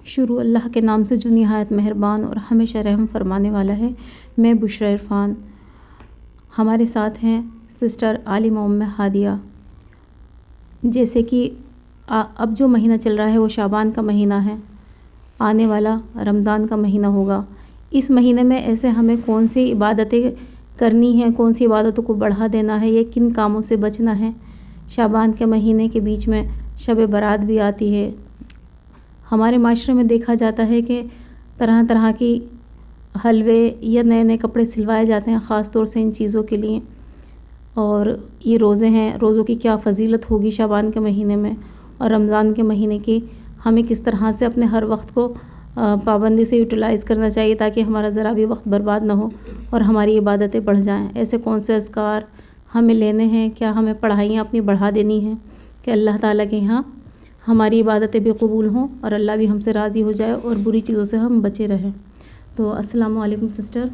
شروع اللہ کے نام سے جو نہایت مہربان اور ہمیشہ رحم فرمانے والا ہے۔ میں بشریٰ عرفان، ہمارے ساتھ ہیں سسٹر عالمہ ام ہادیہ۔ جیسے کہ اب جو مہینہ چل رہا ہے وہ شعبان کا مہینہ ہے، آنے والا رمضان کا مہینہ ہوگا۔ اس مہینے میں ایسے ہمیں کون سی عبادتیں کرنی ہیں، کون سی عبادتوں کو بڑھا دینا ہے، یا کن کاموں سے بچنا ہے۔ شعبان کے مہینے کے بیچ میں شب برات بھی آتی ہے۔ ہمارے معاشرے میں دیکھا جاتا ہے کہ طرح طرح کی حلوے یا نئے نئے کپڑے سلوائے جاتے ہیں، خاص طور سے ان چیزوں کے لیے۔ اور یہ روزے ہیں، روزوں کی کیا فضیلت ہوگی شعبان کے مہینے میں، اور رمضان کے مہینے کی ہمیں کس طرح سے اپنے ہر وقت کو پابندی سے یوٹیلائز کرنا چاہیے تاکہ ہمارا ذرا بھی وقت برباد نہ ہو اور ہماری عبادتیں بڑھ جائیں۔ ایسے کون سے اذکار ہمیں لینے ہیں، کیا ہمیں پڑھائیاں اپنی بڑھا دینی ہیں کہ اللہ تعالیٰ کے یہاں ہماری عبادتیں بھی قبول ہوں اور اللہ بھی ہم سے راضی ہو جائے اور بری چیزوں سے ہم بچے رہیں۔ تو السلام علیکم سسٹر،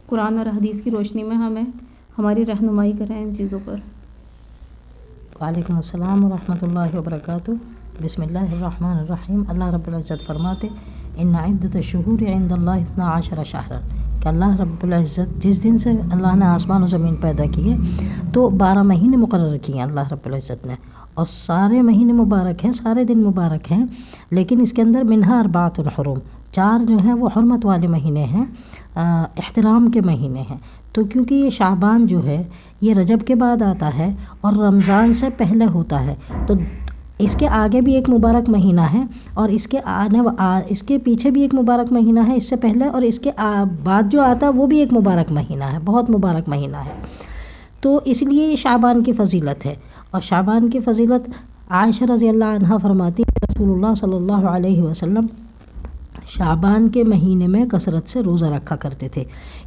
قرآن اور حدیث کی روشنی میں ہمیں ہماری رہنمائی کریں ان چیزوں پر۔ وعلیکم السلام ورحمۃ اللہ وبرکاتہ۔ بسم اللہ الرحمن الرحیم۔ اللہ رب العزت فرماتے ان عدۃ الشہور عند اللہ 12 شہرا، کہ اللہ رب العزت جس دن سے اللہ نے آسمان و زمین پیدا کیے تو 12 مہینے مقرر کیے ہیں اللہ رب العزت نے، اور سارے مہینے مبارک ہیں، سارے دن مبارک ہیں، لیکن اس کے اندر منہا 4 حرم، 4 جو ہیں وہ حرمت والے مہینے ہیں، احترام کے مہینے ہیں۔ تو کیونکہ یہ شعبان جو ہے یہ رجب کے بعد آتا ہے اور رمضان سے پہلے ہوتا ہے، تو اس کے آگے بھی ایک مبارک مہینہ ہے اور اس کے پیچھے بھی ایک مبارک مہینہ ہے اس سے پہلے، اور اس کے بعد جو آتا ہے وہ بھی ایک مبارک مہینہ ہے، بہت مبارک مہینہ ہے۔ تو اس لیے یہ شعبان کی فضیلت ہے، اور شعبان کی فضیلت عائشہ رضی اللہ عنہا فرماتی ہے رسول اللہ صلی اللہ علیہ وسلم شعبان کے مہینے میں کثرت سے روزہ رکھا کرتے تھے۔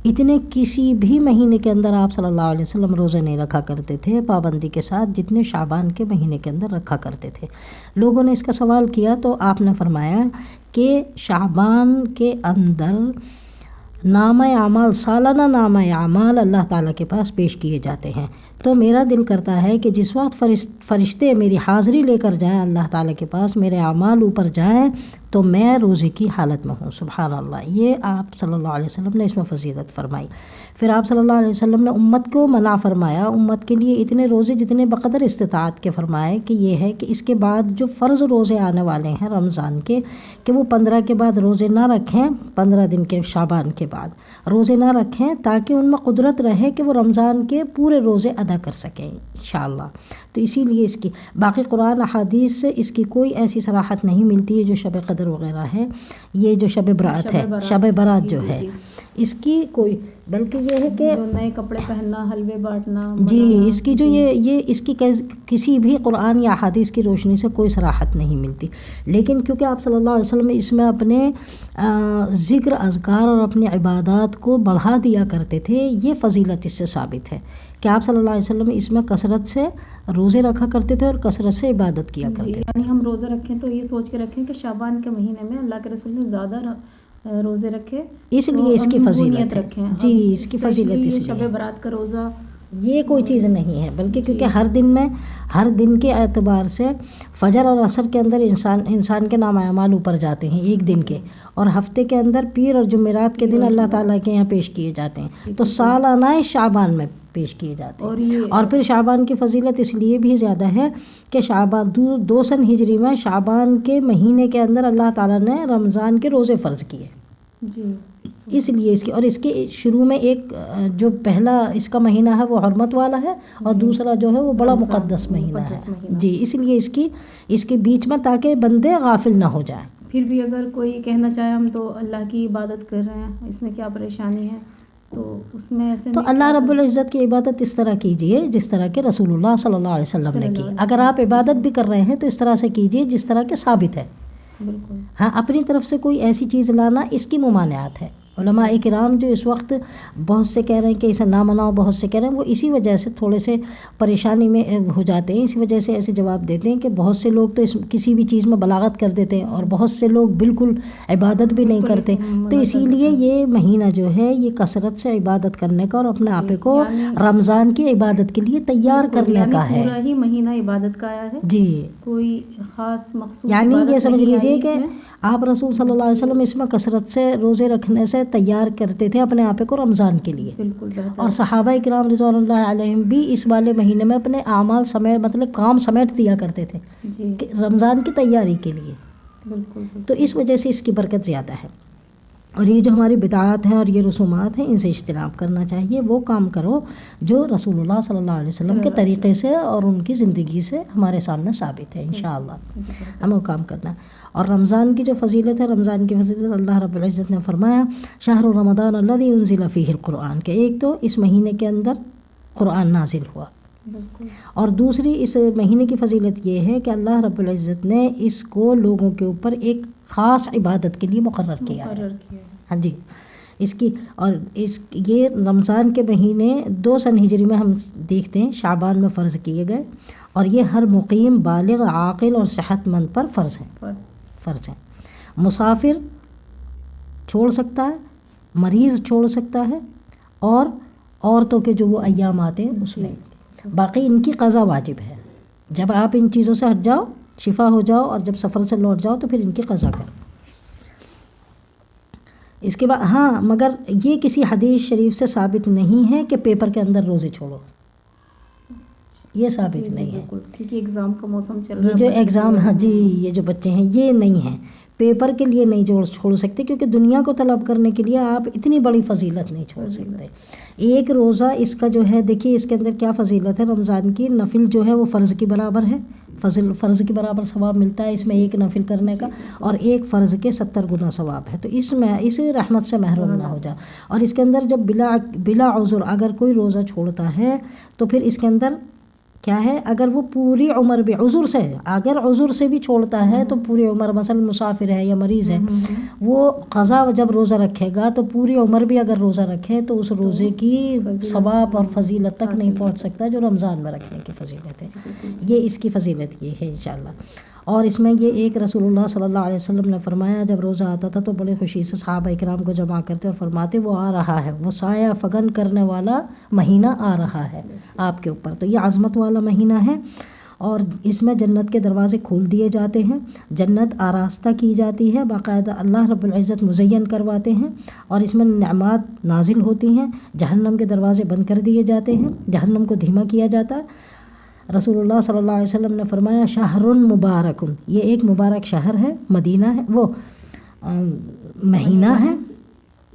اتنے کسی بھی مہینے کے اندر آپ صلی اللہ علیہ وسلم روزے نہیں رکھا کرتے تھے پابندی کے ساتھ جتنے شعبان کے مہینے کے اندر رکھا کرتے تھے۔ لوگوں نے اس کا سوال کیا تو آپ نے فرمایا کہ شعبان کے اندر نامہ اعمال، سالانہ نامہ اعمال اللہ تعالیٰ کے پاس پیش کیے جاتے ہیں، تو میرا دل کرتا ہے کہ جس وقت فرشتے میری حاضری لے کر جائیں اللہ تعالیٰ کے پاس، میرے اعمال اوپر جائیں تو میں روزے کی حالت میں ہوں۔ سبحان اللہ، یہ آپ صلی اللہ علیہ وسلم نے اس میں فضیلت فرمائی۔ پھر آپ صلی اللہ علیہ وسلم نے امت کو منع فرمایا، امت کے لیے اتنے روزے جتنے بقدر استطاعت کے فرمائے، کہ یہ ہے کہ اس کے بعد جو فرض روزے آنے والے ہیں رمضان کے، کہ وہ 15 کے بعد روزے نہ رکھیں، 15 دن کے شعبان کے بعد روزے نہ رکھیں، تاکہ ان میں قدرت رہے کہ وہ رمضان کے پورے روزے ادا کر سکیں انشاءاللہ۔ تو اسی لیے اس کی باقی قرآن احادیث سے اس کی کوئی ایسی صراحت نہیں ملتی ہے جو شب قدر وغیرہ ہے، یہ جو شب برات ہے، شب برات جو ہے اس کی کوئی، بلکہ یہ ہے کہ نئے کپڑے پہننا، حلوے بانٹنا، جی اس کی جو یہ اس کی کسی بھی قرآن یا احادیث کی روشنی سے کوئی صراحت نہیں ملتی، لیکن کیونکہ آپ صلی اللہ علیہ وسلم اس میں اپنے ذکر اذکار اور اپنی عبادات کو بڑھا دیا کرتے تھے، یہ فضیلت اس سے ثابت ہے کہ آپ صلی اللہ علیہ وسلم اس میں کثرت سے روزے رکھا کرتے تھے اور کثرت سے عبادت کیا کرتے تھے۔ یعنی ہم روزے رکھیں تو یہ سوچ کے رکھیں کہ شعبان کے مہینے میں اللہ کے رسول نے زیادہ روزے رکھے، اس لیے اس کی فضیلت ہے۔ جی اس کی فضیلت اس لیے شب برات کا روزہ یہ کوئی چیز نہیں ہے، بلکہ کیونکہ ہر دن کے اعتبار سے فجر اور عصر کے اندر انسان کے نام اعمال اوپر جاتے ہیں ایک دن کے، اور ہفتے کے اندر پیر اور جمعرات کے دن اللہ تعالیٰ کے یہاں پیش کیے جاتے ہیں، تو سالانہ شعبان میں پیش کیے جاتے ہیں۔ اور پھر شعبان کی فضیلت اس لیے بھی زیادہ ہے کہ شعبان 2 سن ہجری میں شعبان کے مہینے کے اندر اللہ تعالیٰ نے رمضان کے روزے فرض کیے، اس لیے اس کے شروع میں ایک جو پہلا اس کا مہینہ ہے وہ حرمت والا ہے، اور دوسرا جو ہے وہ بڑا مقدس مہینہ ہے۔ جی اس لیے اس کے بیچ میں تاکہ بندے غافل نہ ہو جائیں۔ پھر بھی اگر کوئی کہنا چاہے ہم تو اللہ کی عبادت کر رہے ہیں، اس میں کیا پریشانی ہے، تو اس میں ایسے تو اللہ رب العزت کی عبادت اس طرح کیجئے جس طرح کہ رسول اللہ صلی اللہ علیہ وسلم نے کی۔ اگر آپ عبادت بھی کر رہے ہیں تو اس طرح سے کیجئے جس طرح کہ ثابت ہے۔ بالکل، ہاں اپنی طرف سے کوئی ایسی چیز لانا اس کی ممانعت ہے، علماء کرام جو اس وقت بہت سے کہہ رہے ہیں کہ اسے نہ مناؤ، بہت سے کہہ رہے ہیں، وہ اسی وجہ سے تھوڑے سے پریشانی میں ہو جاتے ہیں، اسی وجہ سے ایسے جواب دیتے ہیں کہ بہت سے لوگ تو کسی بھی چیز میں بلاغت کر دیتے ہیں اور بہت سے لوگ بالکل عبادت بھی نہیں کرتے، تو اسی لیے یہ مہینہ جو ہے یہ کثرت سے عبادت کرنے کا اور اپنے آپ کو رمضان کی عبادت کے لیے تیار کرنے کا ہے۔ پورا ہی مہینہ عبادت کا آیا ہے، جی، کوئی خاص مخصوص یعنی یہ سمجھ لیجیے کہ میں آپ رسول صلی اللہ علیہ وسلم اس میں کثرت سے روزے رکھنے سے تیار کرتے تھے اپنے آپ کو رمضان کے لیے، بالکل بہتر، اور صحابہ کرام رضوان اللہ علیہم بھی اس والے مہینے میں اپنے اعمال سمیٹ مطلب کام سمیٹ دیا کرتے تھے جی کہ رمضان کی تیاری کے لیے، بالکل، تو اس وجہ سے اس کی برکت زیادہ ہے۔ اور یہ جو ہماری بدعات ہیں اور یہ رسومات ہیں ان سے اجتناب کرنا چاہیے، وہ کام کرو جو رسول اللہ صلی اللہ علیہ وسلم کے طریقے سے اور ان کی زندگی سے ہمارے سامنے ثابت ہے، انشاءاللہ ہمیں وہ کام کرنا ہے۔ اور رمضان کی جو فضیلت ہے، رمضان کی فضیلت اللہ رب العزت نے فرمایا شہر رمضان الذی انزل فیہ القرآن، کہ ایک تو اس مہینے کے اندر قرآن نازل ہوا، اور دوسری اس مہینے کی فضیلت یہ ہے کہ اللہ رب العزت نے اس کو لوگوں کے اوپر ایک خاص عبادت کے لیے مقرر کیا ہے۔ ہاں جی، اس کی اور یہ رمضان کے مہینے 2 سن ہجری میں ہم دیکھتے ہیں شعبان میں فرض کیے گئے، اور یہ ہر مقیم بالغ عاقل اور صحت مند پر فرض ہیں۔ مسافر چھوڑ سکتا ہے، مریض چھوڑ سکتا ہے، اور عورتوں کے جو وہ ایام آتے ہیں اس میں، باقی ان کی قضا واجب ہے۔ جب آپ ان چیزوں سے ہٹ جاؤ، شفا ہو جاؤ، اور جب سفر سے لوٹ جاؤ تو پھر ان کی قضا کرو۔ اس کے بعد ہاں، مگر یہ کسی حدیث شریف سے ثابت نہیں ہے کہ پیپر کے اندر روزے چھوڑو، یہ ثابت نہیں ہے، کیونکہ ایگزام کا موسم چل رہا ہے، یہ جو ایگزام، ہاں جی، یہ جو بچے ہیں یہ نہیں ہیں، پیپر کے لیے نہیں چھوڑ سکتے، کیونکہ دنیا کو طلب کرنے کے لیے آپ اتنی بڑی فضیلت نہیں چھوڑ سکتے۔ ایک روزہ اس کا جو ہے، دیکھیے اس کے اندر کیا فضیلت ہے رمضان کی، نفل جو ہے وہ فرض کی برابر ہے، فرض کے برابر ثواب ملتا ہے اس میں ایک نفل کرنے کا، اور ایک فرض کے 70 گنا ثواب ہے، تو اس میں اس رحمت سے محروم نہ ہو جائے۔ اور اس کے اندر جب بلا عذر اگر کوئی روزہ چھوڑتا ہے تو پھر اس کے اندر کیا ہے، اگر وہ پوری عمر بھی عذر سے، اگر عذر سے بھی چھوڑتا ہے تو پوری عمر، مثلا مسافر ہے یا مریض ہے، وہ قضا جب روزہ رکھے گا تو پوری عمر بھی اگر روزہ رکھے تو اس روزے کی ثواب اور فضیلت تک نہیں پہنچ سکتا جو رمضان میں رکھنے کی فضیلت ہے، یہ اس کی فضیلت یہ ہے انشاءاللہ۔ اور اس میں یہ ایک رسول اللہ صلی اللہ علیہ وسلم نے فرمایا جب روزہ آتا تھا تو بڑے خوشی سے صحابہ اکرام کو جمع کرتے اور فرماتے وہ آ رہا ہے، وہ سایہ فگن کرنے والا مہینہ آ رہا ہے آپ کے اوپر، تو یہ عظمت والا مہینہ ہے، اور اس میں جنت کے دروازے کھول دیے جاتے ہیں، جنت آراستہ کی جاتی ہے، باقاعدہ اللہ رب العزت مزین کرواتے ہیں، اور اس میں نعمات نازل ہوتی ہیں، جہنم کے دروازے بند کر دیے جاتے ہیں، جہنم کو دھیما کیا جاتا ہے۔ رسول اللہ صلی اللہ علیہ وسلم نے فرمایا شہر مبارک، یہ ایک مبارک شہر ہے، مدینہ ہے، وہ مہینہ ہے،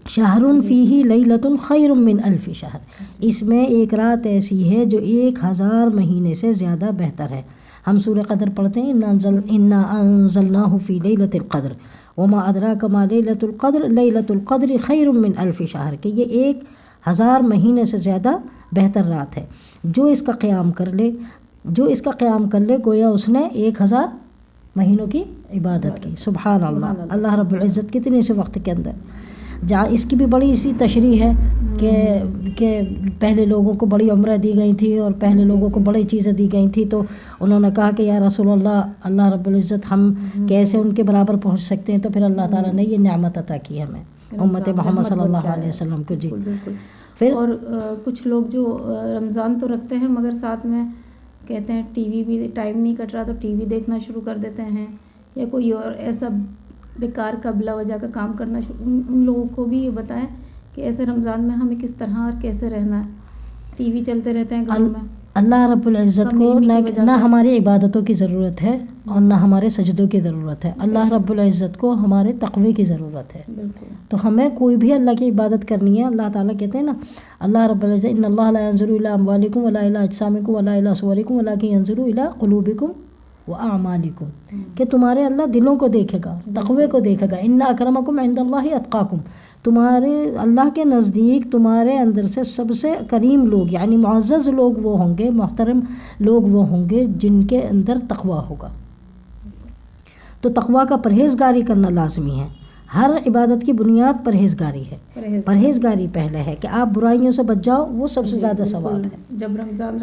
شہر فیہ لیلۃ خیر من الف شہر، اس میں ایک رات ایسی ہے جو 1000 مہینے سے زیادہ بہتر ہے۔ ہم سورہ قدر پڑھتے ہیں انا انزلناہ فی لیلۃ القدر وما ادراک ما لیلۃ القدر لیلۃ القدر خیر من الف شہر، کہ یہ 1000 مہینے سے زیادہ بہتر رات ہے، جو اس کا قیام کر لے گویا اس نے 1000 مہینوں کی عبادت کی۔ سبحان اللہ، اللہ رب العزت کتنے سے وقت کے اندر اس کی بھی بڑی اسی تشریح ہے کہ پہلے لوگوں کو بڑی عمریں دی گئی تھی اور پہلے لوگوں کو بڑی چیزیں دی گئی تھی، تو انہوں نے کہا کہ یا رسول اللہ رب العزت ہم کیسے ان کے برابر پہنچ سکتے ہیں، تو پھر اللہ تعالیٰ نے یہ نعمت عطا کی ہمیں امت محمد صلی اللہ علیہ وسلم کو۔ جی پھر اور کچھ لوگ جو رمضان تو رکھتے ہیں مگر ساتھ میں کہتے ہیں ٹی وی بھی ٹائم نہیں کٹ رہا تو ٹی وی دیکھنا شروع کر دیتے ہیں، یا کوئی اور ایسا بیکار کا بلا وجہ کا کام کرنا ان لوگوں کو بھی یہ بتائیں کہ ایسے رمضان میں ہمیں کس طرح اور کیسے رہنا ہے۔ ٹی وی چلتے رہتے ہیں گھروں میں، اللہ رب العزت کو نہ ہماری عبادتوں کی ضرورت ہے اور نہ ہمارے سجدوں کی ضرورت ہے، اللہ رب العزت کو ہمارے تقوی کی ضرورت ہے۔ تو ہمیں کوئی بھی اللہ کی عبادت کرنی ہے، اللہ تعالیٰ کہتے ہیں نا اللہ رب العزت ان اللہ لا ينظر الى اموالکم ولا الى اجسامکم ولا الى صورکم ولکن ينظر الى قلوبکم واعمالکم، کہ تمہارے اللہ دلوں کو دیکھے گا، تقوی کو دیکھے گا، ان اکرمکم عند اللہ اتقاکم، تمہارے اللہ کے نزدیک تمہارے اندر سے سب سے کریم لوگ یعنی معزز لوگ وہ ہوں گے، محترم لوگ وہ ہوں گے جن کے اندر تقوی ہوگا۔ تو تقوی کا پرہیزگاری کرنا لازمی ہے۔ ہر عبادت کی بنیاد پرہیزگاری ہے، پرہیزگاری پہلے ہے کہ آپ برائیوں سے بچ جاؤ، وہ سب سے زیادہ ثواب ہے۔ جب رمضان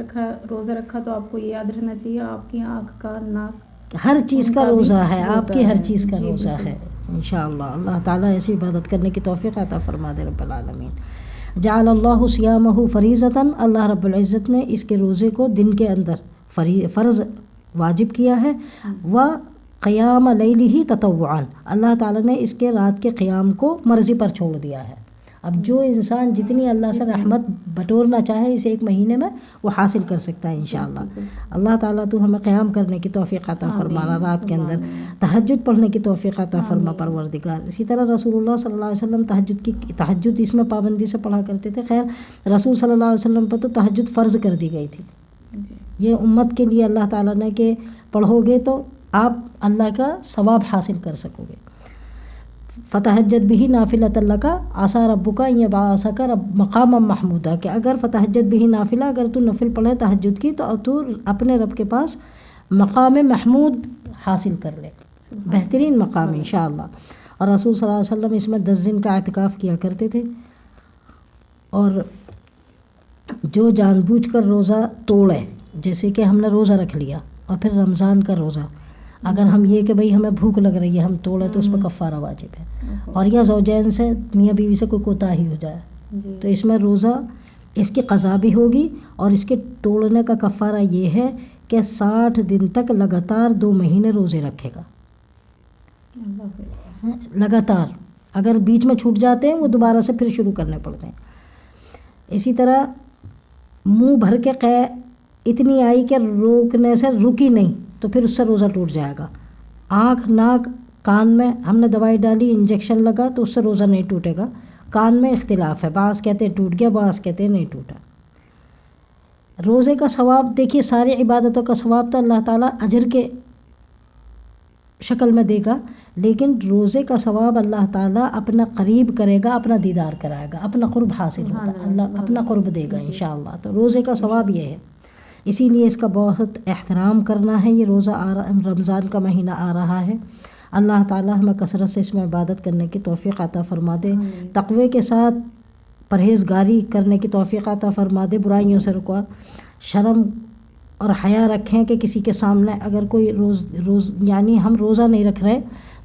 روزہ رکھا تو آپ کو یہ یاد رہنا چاہیے آپ کی آنکھ کان ناک ہر چیز کا روزہ ہے، آپ کی ہر چیز کا روزہ ہے انشاءاللہ۔ اللہ تعالیٰ ایسی عبادت کرنے کی توفیق عطا فرما دے رب العالمین۔ جعل اللہ صیامہ فریضۃ، اللہ رب العزت نے اس کے روزے کو دن کے اندر فرض واجب کیا ہے، و قیام لیلہ تطوعا، اللہ تعالیٰ نے اس کے رات کے قیام کو مرضی پر چھوڑ دیا ہے۔ اب جو انسان جتنی اللہ سے رحمت بٹورنا چاہے اسے ایک مہینے میں وہ حاصل کر سکتا ہے انشاءاللہ۔ اللہ تعالیٰ تو ہمیں قیام کرنے کی توفیق عطا فرمانا، رات کے اندر تہجد پڑھنے کی توفیق عطا فرما پروردگار۔ اسی طرح رسول اللہ صلی اللہ علیہ وسلم تہجد اس میں پابندی سے پڑھا کرتے تھے۔ خیر رسول صلی اللہ علیہ وسلم پر تو تہجد فرض کر دی گئی تھی، یہ امت کے لیے اللہ تعالیٰ نے کہ پڑھو گے تو آپ اللہ کا ثواب حاصل کر سکو گے۔ فتہجد بھی نافلۃ لک عسیٰ ربک ان یبعثک مقاما محمودا، کہ اگر فتہجد بھی نافلہ، اگر تو نفل پڑھے تہجد کی تو اپنے رب کے پاس مقام محمود حاصل کر لے، بہترین مقام انشاءاللہ۔ اور رسول صلی اللہ علیہ وسلم اس میں 10 دن کا اعتکاف کیا کرتے تھے، اور جو جان بوجھ کر روزہ توڑے، جیسے کہ ہم نے روزہ رکھ لیا اور پھر رمضان کا روزہ، اگر ہم یہ کہ بھئی ہمیں بھوک لگ رہی ہے ہم توڑے تو اس پہ کفارہ واجب ہے، اور یا زوجین سے میاں بیوی سے کوئی کوتاہی ہو جائے تو اس میں روزہ اس کی قضا بھی ہوگی، اور اس کے توڑنے کا کفارہ یہ ہے کہ 60 دن تک لگاتار 2 مہینے روزے رکھے گا لگاتار، اگر بیچ میں چھوٹ جاتے ہیں وہ دوبارہ سے پھر شروع کرنے پڑتے ہیں۔ اسی طرح منہ بھر کے قے اتنی آئی کہ روکنے سے رکی نہیں تو پھر اس سے روزہ ٹوٹ جائے گا۔ آنکھ ناک کان میں ہم نے دوائی ڈالی، انجیکشن لگا تو اس سے روزہ نہیں ٹوٹے گا۔ کان میں اختلاف ہے، بعض کہتے ہیں ٹوٹ گیا، بعض کہتے ہیں نہیں ٹوٹا۔ روزے کا ثواب دیکھیے، ساری عبادتوں کا ثواب تو اللہ تعالیٰ اجر کے شکل میں دے گا، لیکن روزے کا ثواب اللہ تعالیٰ اپنا قریب کرے گا، اپنا دیدار کرائے گا، اپنا قرب حاصل ہوتا ہے، اللہ اپنا قرب دے گا انشاءاللہ۔ تو روزے کا ثواب یہ ہے، اسی لیے اس کا بہت احترام کرنا ہے۔ یہ روزہ رمضان کا مہینہ آ رہا ہے، اللہ تعالیٰ ہمیں کثرت سے اس میں عبادت کرنے کی توفیق عطا فرما دے، تقوی کے ساتھ پرہیزگاری کرنے کی توفیق عطا فرما دے، برائیوں سے رکوا، شرم اور حیا رکھیں کہ کسی کے سامنے اگر کوئی روز یعنی ہم روزہ نہیں رکھ رہے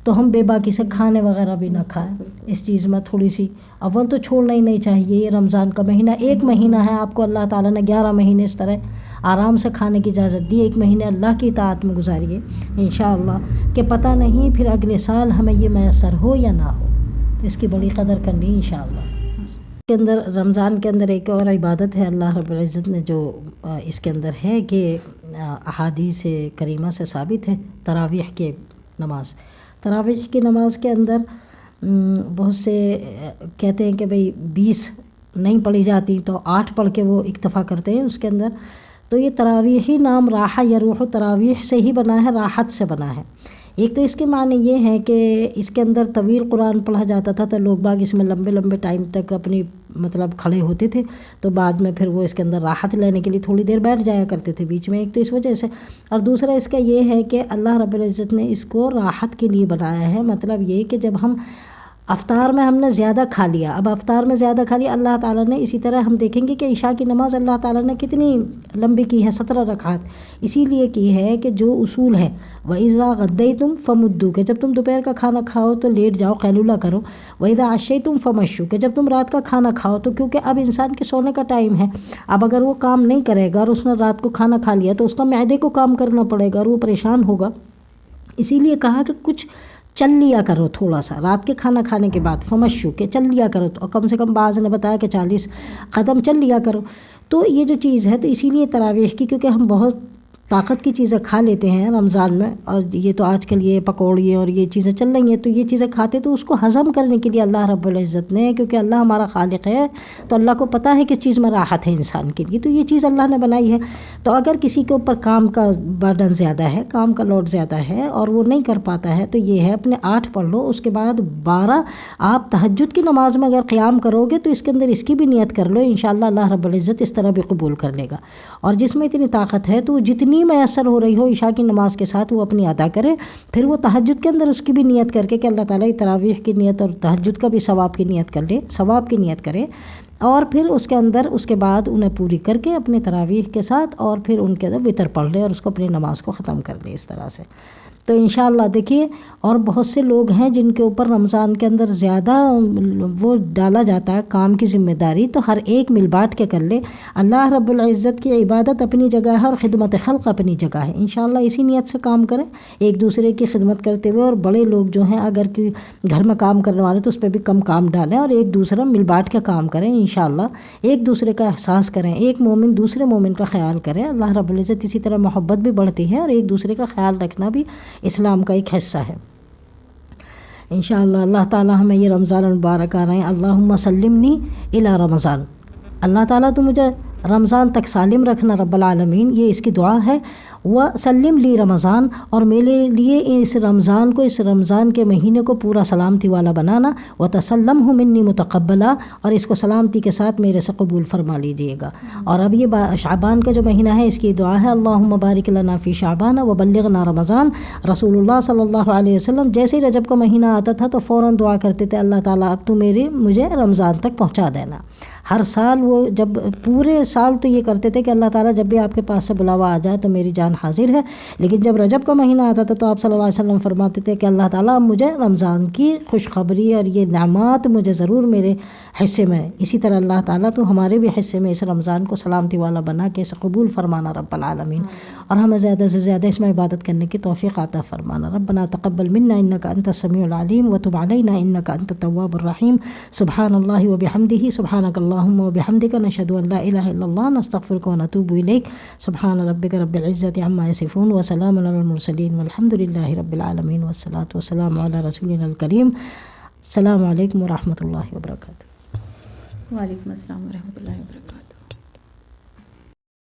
تو ہم بے باکی سے کھانے وغیرہ بھی نہ کھائیں، اس چیز میں تھوڑی سی اول تو چھوڑنا ہی نہیں چاہیے۔ یہ رمضان کا مہینہ ایک مہینہ ہے، آپ کو اللہ تعالیٰ نے 11 مہینے اس طرح آرام سے کھانے کی اجازت دی، ایک مہینے اللہ کی اطاعت میں گزاریے انشاءاللہ، کہ پتہ نہیں پھر اگلے سال ہمیں یہ میسر ہو یا نہ ہو، تو اس کی بڑی قدر کرنی انشاءاللہ۔ کے اندر رمضان کے اندر ایک اور عبادت ہے اللہ رب العزت نے جو اس کے اندر ہے کہ احادیث کریمہ سے ثابت ہے، تراویح کے نماز۔ تراویح کی نماز کے اندر بہت سے کہتے ہیں کہ بھئی 20 نہیں پڑھی جاتی تو 8 پڑھ کے وہ اکتفا کرتے ہیں اس کے اندر۔ تو یہ تراویحی نام راحہ یروح تراویح سے ہی بنا ہے، راحت سے بنا ہے۔ ایک تو اس کے معنی یہ ہے کہ اس کے اندر طویل قرآن پڑھا جاتا تھا تو لوگ باغ اس میں لمبے لمبے ٹائم تک اپنی مطلب کھڑے ہوتے تھے، تو بعد میں پھر وہ اس کے اندر راحت لینے کے لیے تھوڑی دیر بیٹھ جایا کرتے تھے بیچ میں، ایک تو اس وجہ سے، اور دوسرا اس کا یہ ہے کہ اللہ رب العزت نے اس کو راحت کے لیے بنایا ہے۔ مطلب یہ کہ جب ہم افطار میں ہم نے زیادہ کھا لیا، اب افطار میں زیادہ کھا لیا، اللہ تعالیٰ نے اسی طرح ہم دیکھیں گے کہ عشاء کی نماز اللہ تعالیٰ نے کتنی لمبی کی ہے، 17 رکعات، اسی لیے کی ہے کہ جو اصول ہے وَإِذَا غَدَّيْتُمْ فَمُدُّوا، کہ جب تم دوپہر کا کھانا کھاؤ تو لیٹ جاؤ، قیلولہ کرو، وَإِذَا عَشَّيْتُمْ فَمَشُّوا، کہ جب تم رات کا کھانا کھاؤ تو کیونکہ اب انسان کے سونے کا ٹائم ہے، اب اگر وہ کام نہیں کرے گا اور اس نے رات کو کھانا کھا لیا تو اس کا معدے کو کام کرنا پڑے گا اور وہ پریشان ہوگا، اسی لیے کہا کہ کچھ چل لیا کرو تھوڑا سا رات کے کھانا کھانے کے بعد، فمشو کہ چل لیا کرو، تو کم سے کم بعض نے بتایا کہ 40 قدم چل لیا کرو۔ تو یہ جو چیز ہے تو اسی لیے تراویح کی، کیونکہ ہم بہت طاقت کی چیزیں کھا لیتے ہیں رمضان میں، اور یہ تو آج کل یہ پکوڑی اور یہ چیزیں چل رہی ہیں، تو یہ چیزیں کھاتے تو اس کو ہضم کرنے کے لیے اللہ رب العزت نے، کیونکہ اللہ ہمارا خالق ہے تو اللہ کو پتہ ہے کس چیز میں راحت ہے انسان کے لیے، تو یہ چیز اللہ نے بنائی ہے۔ تو اگر کسی کے اوپر کام کا برڈن زیادہ ہے، کام کا لوڈ زیادہ ہے اور وہ نہیں کر پاتا ہے، تو یہ ہے اپنے 8 پڑھ لو، اس کے بعد 12 آپ تہجد کی نماز میں اگر قیام کرو گے تو اس کے اندر اس کی بھی نیت کر لو، انشاءاللہ اللہ رب العزت اس طرح بھی قبول کر لے گا۔ اور جس میں اتنی طاقت ہے تو وہ جتنی نہیں میسر ہو رہی ہو عشاء کی نماز کے ساتھ وہ اپنی ادا کرے، پھر وہ تہجد کے اندر اس کی بھی نیت کر کے کہ اللہ تعالیٰ تراویح کی نیت اور تہجد کا بھی ثواب کی نیت کر لے، ثواب کی نیت کرے، اور پھر اس کے اندر اس کے بعد انہیں پوری کر کے اپنے تراویح کے ساتھ اور پھر ان کے اندر وطر پڑھ لے اور اس کو اپنی نماز کو ختم کر لے اس طرح سے۔ تو انشاءاللہ دیکھیے، اور بہت سے لوگ ہیں جن کے اوپر رمضان کے اندر زیادہ وہ ڈالا جاتا ہے کام کی ذمہ داری، تو ہر ایک مل بانٹ کے کر لے۔ اللہ رب العزت کی عبادت اپنی جگہ ہے اور خدمت خلق اپنی جگہ ہے، انشاءاللہ اسی نیت سے کام کریں، ایک دوسرے کی خدمت کرتے ہوئے، اور بڑے لوگ جو ہیں اگر کہ گھر میں کام کرنے والے تو اس پہ بھی کم کام ڈالیں اور ایک دوسرا مل بانٹ کے کام کریں، انشاءاللہ ایک دوسرے کا احساس کریں، ایک مومن دوسرے مومن کا خیال کرے، اللہ رب العزت اسی طرح محبت بھی بڑھتی ہے اور ایک دوسرے کا خیال رکھنا بھی اسلام کا ایک حصہ ہے۔ انشاءاللہ اللہ تعالیٰ ہمیں یہ رمضان المبارک آ رہے ہیں، اللہم سلمنی الی رمضان، اللہ تعالیٰ تو مجھے رمضان تک سالم رکھنا رب العالمین، یہ اس کی دعا ہے۔ وسلم لی رمضان، اور میرے لیے اس رمضان کو، اس رمضان کے مہینے کو پورا سلامتی والا بنانا، وتسلمہ منی متقبلا، اور اس کو سلامتی کے ساتھ میرے سے قبول فرما لیجئے گا۔ اور اب یہ شعبان کا جو مہینہ ہے اس کی دعا ہے، اللہم بارک لنا فی شعبان وبلغنا رمضان۔ رسول اللہ صلی اللہ علیہ وسلم جیسے ہی رجب کا مہینہ آتا تھا تو فوراً دعا کرتے تھے، اللہ تعالیٰ اب تو مجھے رمضان تک پہنچا دینا۔ ہر سال وہ جب پورے سال تو یہ کرتے تھے کہ اللہ تعالیٰ جب بھی آپ کے پاس سے بلاوا آ جائے تو میری جان حاضر ہے، لیکن جب رجب کا مہینہ آتا تھا تو آپ صلی اللہ علیہ وسلم فرماتے تھے کہ اللہ تعالیٰ مجھے رمضان کی خوشخبری اور یہ نعمات مجھے ضرور میرے حصے میں، اسی طرح اللہ تعالیٰ تو ہمارے بھی حصے میں اس رمضان کو سلامتی والا بنا کے اسے قبول فرمانا رب العالمین، اور ہمیں زیادہ سے زیادہ اس میں عبادت کرنے کی توفیق عطا فرمانا۔ ربنا تقبل منا انک انت السمیع العلیم وتب علینا انک انت التواب الرحیم۔ سبحان اللہ وبحمدہ، سبحانک اللہم وبحمدک، نشہد ان لا الہ الا اللہ، نستغفرک ونتوب الیک۔ سبحان ربک رب العزۃ عما یصفون وسلام علی المرسلین والحمد للہ رب العالمین، والصلاۃ والسلام علی رسولنا الکریم۔ السلام علیکم ورحمۃ اللہ وبرکاتہ۔ وعلیکم السلام ورحمۃ اللہ وبرکاتہ۔